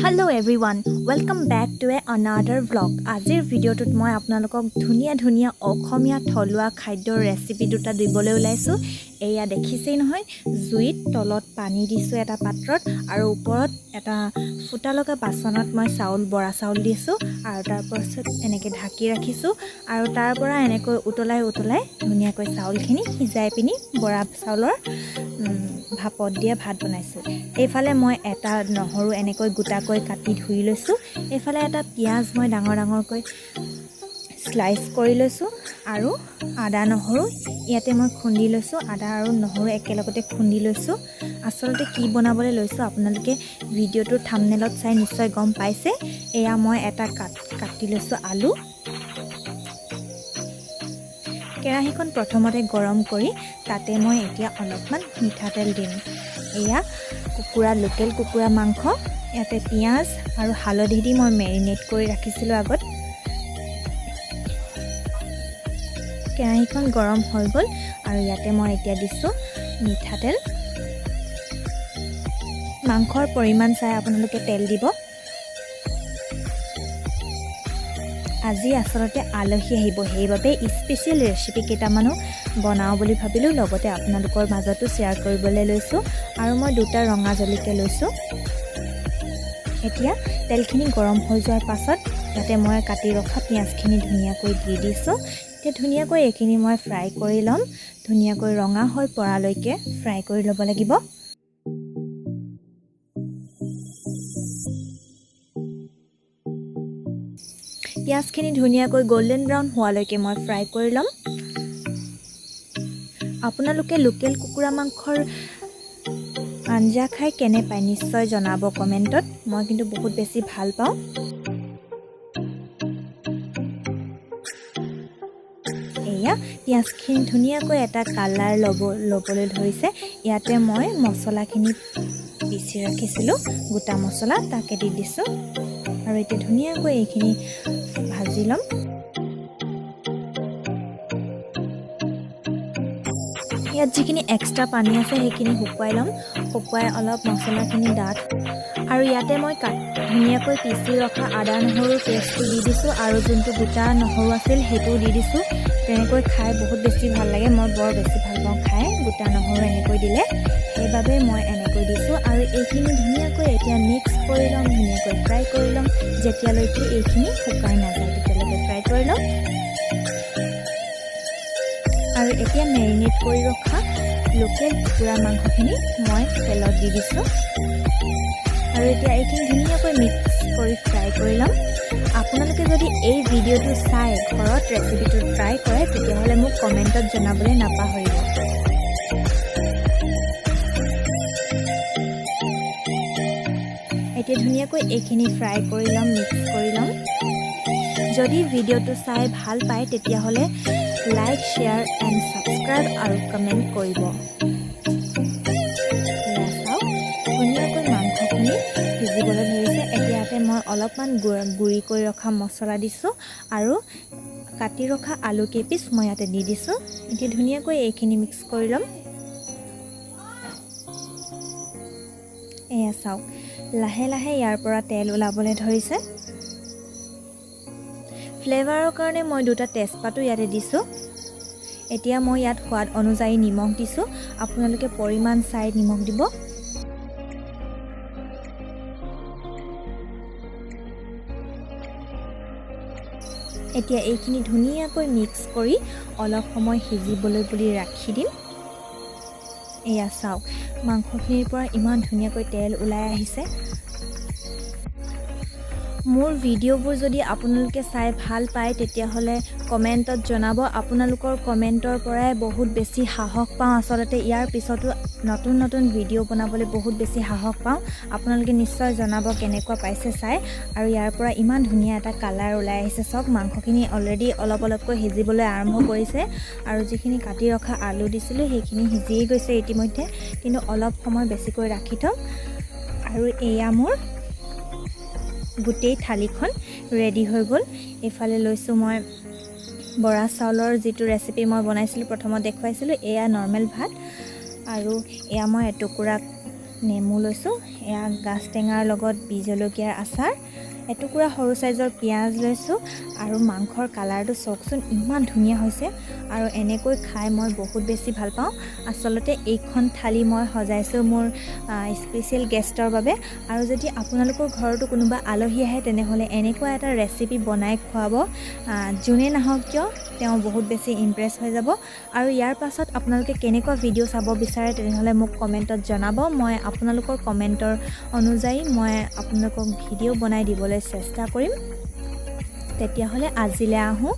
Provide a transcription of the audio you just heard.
Hello everyone, welcome back to another vlog. Azir video tut moi apnalokok dhuniya okhomia tholua khaddor recipe duta dibole ulaisu. Eya dekhise nohoy juit tolot pani disu eta patrot aru uporot eta futa loga basonot moi saul bora saul disu aru tar pasot eneke dhaki rakhisu aru tar pora eneko utolai dhuniya koi saul khini hijai pini bora saulor ভাপত দিয়া ভাত বনাইছো এফালে মই এটা নহৰু এনেকৈ গুটাকৈ কাটি ধুই লৈছো এফালে এটা পিয়াজ মই ডাঙৰ স্লাইস কৰি লৈছো আৰু আদা নহৰু ইয়াতে মই খুন্দি লৈছো আদা আৰু নহৰু একেলগতে খুন্দি লৈছো আসলতে কি বনাবলৈ লৈছো আপোনালোকে ভিডিওটো থাম্বনেলত চাই নিশ্চয় গম পাইছে এয়া মই এটা কাটি লৈছো আলু কেৰাহীখন প্ৰথমতে গৰম কৰি তাতে মই এতিয়া অলপমান মিঠাতেল দিম এয়া কুকুৰা লোকেল কুকুৰা মাংস ইয়াতে পিয়াজ আৰু হালধি দি মই মেৰিনেট কৰি ৰাখিছিলো আগত কেৰাহীখন গৰম হৈ গল আৰু ইয়াতে মই এতিয়া দিছো মিঠাতেল মাংসৰ পৰিমাণ চাই আপোনালোকে তেল দিব আজি আসলতে আলহী আহিব হেইবাবে স্পেশাল ৰেচিপি কেটামানো বনাও বুলি ভাবিলো লগতে আপোনালোকৰ মাজতো শেয়াৰ কৰিবলৈ লৈছো আৰু মই দুটা ৰঙা জলকীয়া লৈছো এতিয়া তেলখিনি গৰম হৈ যোৱাৰ পাছত ইয়াতে মই কাটি ৰখা পিয়াজখিনি ধুনিয়াকৈ দি দিছো তে ধুনিয়াকৈ এখিনি মই ফ্ৰাই কৰি লম ধুনিয়াকৈ ৰঙা হৈ পৰালৈকে ফ্ৰাই কৰি ল'ব লাগিব পিয়াজখিনি ধুনিয়াকৈ গোল্ডেন ব্ৰাউন হোৱালৈকে মই ফ্ৰাই কৰি লম আপোনালোকে লোকেল কুকুৰা মাংসৰ আঞ্জা খাই কেনে পায় নিশ্চয় জনাব কমেন্টত মই কিন্তু বহুত বেছি ভাল পাওঁ এয়া পিয়াজখিনি ধুনিয়াকৈ এটা কালাৰ লবলৈ ধৰিছে ইয়াতে মই মছলাখিনি পিছি ৰাখিছিলো গোটা মছলা তাকে দি দিছো আৰু এতিয়া ধুনিয়াকৈ এইখিনি ভাজি লম ইয়াত যিখিনি এক্সট্ৰা পানী আছে সেইখিনি শুকুৱাই লম শুকুৱাই অলপ মছলাখিনি ডাঠ আৰু ইয়াতে মই ধুনিয়াকৈ পিছি ৰখা আদা নহৰু পেষ্টটো দি দিছো আৰু যোনটো গোটা নহৰু আছিল সেইটো দি দিছো তেনেকৈ খাই বহুত বেছি ভাল লাগে মই বৰ বেছি ভাল পাওঁ খাই গোটা নহৰু এনেকৈ দিলে সেইবাবে মই এনেকৈ দিছো আৰু এইখিনি ধুনিয়াকৈ এতিয়া মিক্স কৰি লম ধুনিয়াকৈ ফ্ৰাই কৰি লম যেতিয়ালৈকে এইখিনি শুকাই নাযায় তেতিয়ালৈকে ফ্ৰাই কৰি লম আৰু এতিয়া মেৰিনেট কৰি ৰখা লোকেল কুকুৰা মাংসখিনি মই তেলত দি দিছো আৰু এতিয়া এইখিনি ধুনিয়াকৈ মিক্স কৰি ফ্ৰাই কৰি লম আপোনালোকে যদি এই ভিডিওটো চাই ঘৰত ৰেচিপিটো ট্ৰাই কৰে তেতিয়াহ'লে মোক কমেন্টত জনাবলৈ নাপাহৰিব এতিয়া ধুনিয়াকৈ এইখিনি ফ্ৰাই কৰি লম মিক্স কৰি লম যদি ভিডিওটো চাই ভাল পায় তেতিয়াহ'লে লাইক শেয়াৰ এণ্ড সাবস্ক্ৰাইব আৰু কমেন্ট কৰিব ধুনিয়াকৈ মাংসখিনি সিজিবলৈ ধৰিছে এতিয়াতে মই অলপমান গুৰি কৰি ৰখা মছলা দিছো আৰু কাটি ৰখা আলু কেপিচ মই ইয়াতে দি দিছো এতিয়া ধুনিয়াকৈ এইখিনি মিক্স কৰি লম এয়া চাওক লাহে লাহে ইয়াৰ পৰা তেল ওলাবলৈ ধৰিছে ফ্লেভাৰৰ কাৰণে মই দুটা তেজপাতো ইয়াতে দিছো এতিয়া মই ইয়াত সোৱাদ অনুযায়ী নিমখ দিছো আপোনালোকে পৰিমাণ চাই নিমখ দিব এতিয়া এইখিনি ধুনিয়াকৈ মিক্স কৰি অলপ সময় সিজিবলৈ বুলি ৰাখি দিম এয়া চাওক মাংসখিনিৰ পৰা ইমান ধুনিয়াকৈ তেল ওলাই আহিছে মোৰ ভিডিওবোৰ যদি আপোনালোকে চাই ভাল পায় তেতিয়াহ'লে কমেন্টত জনাব আপোনালোকৰ কমেন্টৰ পৰাই বহুত বেছি সাহস পাওঁ আসলতে ইয়াৰ পিছতো নতুন ভিডিও বনাবলৈ বহুত বেছি সাহস পাওঁ আপোনালোকে নিশ্চয় জনাব কেনেকুৱা পাইছে চাই আৰু ইয়াৰ পৰা ইমান ধুনীয়া এটা কালাৰ ওলাই আহিছে সব মাংসখিনি অলৰেডি অলপকৈ সিজিবলৈ আৰম্ভ কৰিছে আৰু যিখিনি কাটি ৰখা আলু দিছিলো সেইখিনি সিজি গৈছে ইতিমধ্যে কিন্তু অলপ সময় বেছিকৈ ৰাখি থম আৰু এয়া মোৰ গোটেই থালিখন ৰেডি হৈ গ'ল এফালে লৈছো মই বৰা চাউলৰ যেটো ৰেচিপি মই বনাইছিলো প্ৰথমত দেখুৱাইছিলো এয়া নৰমাল ভাত আৰু এয়া মই এটুকুৰা নেমু লৈছো এয়া গাজ টেঙাৰ লগত বি জলকীয়াৰ আচাৰ, এটুকুৰা সৰু সাইজৰ পিঁয়াজ লৈছোঁ আৰু মাংসৰ কালাৰটো চাওকচোন ইমান ধুনীয়া হৈছে আৰু এনেকৈ খাই মই বহুত বেছি ভাল পাওঁ। আচলতে এইখন থালি মই সজাইছোঁ মোৰ স্পেচিয়েল গেষ্টৰ বাবে, আৰু যদি আপোনালোকৰ ঘৰতো কোনোবা আলহী আহে তেনেহ'লে এনেকুৱা এটা ৰেচিপি বনাই খুৱাব, যোনে নাহক কিয় তেওঁ বহুত বেছি ইমপ্ৰেছ হৈ যাব। আৰু ইয়াৰ পাছত আপোনালোকে কেনেকুৱা ভিডিঅ' চাব বিচাৰে তেনেহ'লে মোক কমেণ্টত জনাব, মই আপোনালোকৰ কমেণ্টৰ অনুযায়ী মই আপোনালোকক ভিডিঅ' বনাই দিবলৈ চেষ্টা কৰিম। তেতিয়াহ'লে আজিলৈ আহোঁ।